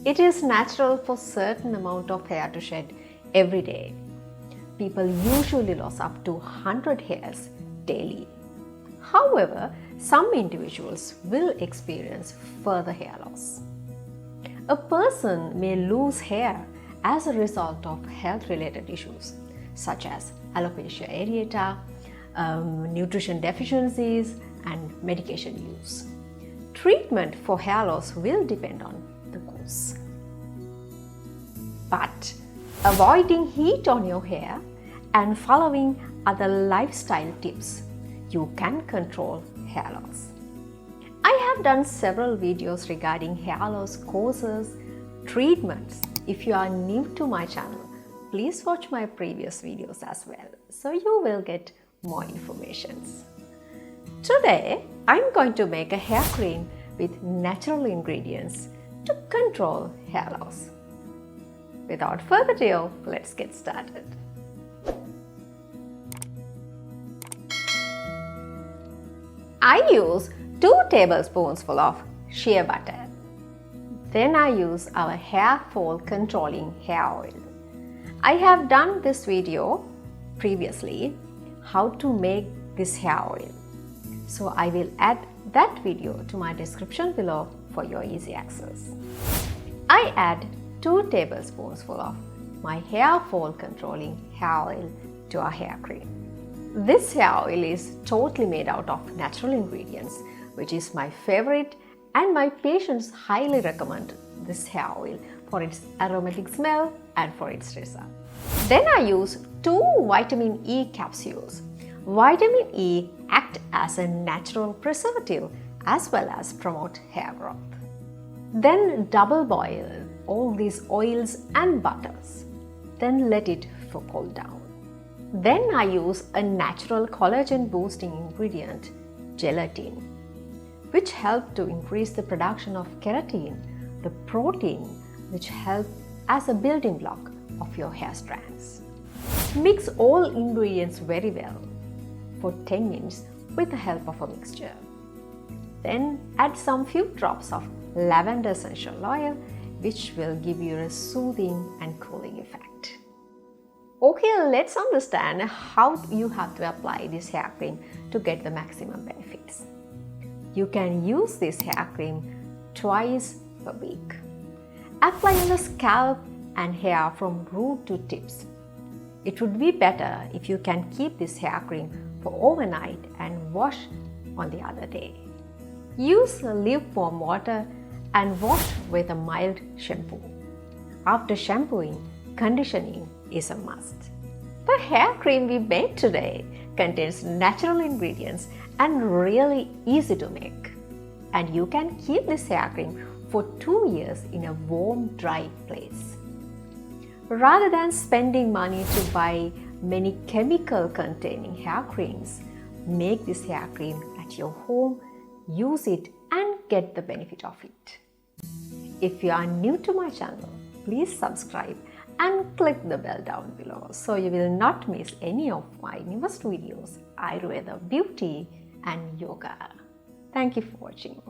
It is natural for certain amount of hair to shed every day. People usually lose up to 100 hairs daily. However, some individuals will experience further hair loss. A person may lose hair as a result of health-related issues such as alopecia areata, nutrition deficiencies, and medication use. Treatment for hair loss will depend on the cause. But avoiding heat on your hair and following other lifestyle tips, you can control hair loss. I have done several videos regarding hair loss causes, treatments. If you are new to my channel, please watch my previous videos as well, so you will get more information. Today, I'm going to make a hair cream with natural ingredients to control hair loss. Without further ado, let's get started. I use 2 tablespoonfuls of shea butter. Then I use our hair fall controlling hair oil. I have done this video previously, how to make this hair oil. So I will add that video to my description below for your easy access. I add 2 tablespoonfuls of my hair fall controlling hair oil to our hair cream. This hair oil is totally made out of natural ingredients, which is my favorite, and my patients highly recommend this hair oil for its aromatic smell and for its result. Then I use 2 vitamin E capsules. Vitamin E acts as a natural preservative as well as promote hair growth. Then double boil all these oils and butters. Then let it cool down. Then I use a natural collagen boosting ingredient, gelatin, which helps to increase the production of keratin, the protein which helps as a building block of your hair strands. Mix all ingredients very well for 10 minutes with the help of a mixture. Then add some few drops of lavender essential oil, which will give you a soothing and cooling effect. Okay, let's understand how you have to apply this hair cream to get the maximum benefits. You can use this hair cream twice a week. Apply on the scalp and hair from root to tips. It would be better if you can keep this hair cream for overnight and wash on the other day. Use lukewarm water and wash with a mild shampoo. After shampooing, conditioning is a must. The hair cream we made today contains natural ingredients and really easy to make. And you can keep this hair cream for 2 years in a warm, dry place. Rather than spending money to buy many chemical containing hair creams, make this hair cream at your home, use it and get the benefit of it. If you are new to my channel, please subscribe and click the bell down below so you will not miss any of my newest videos, Ayurveda, beauty and yoga. Thank you for watching.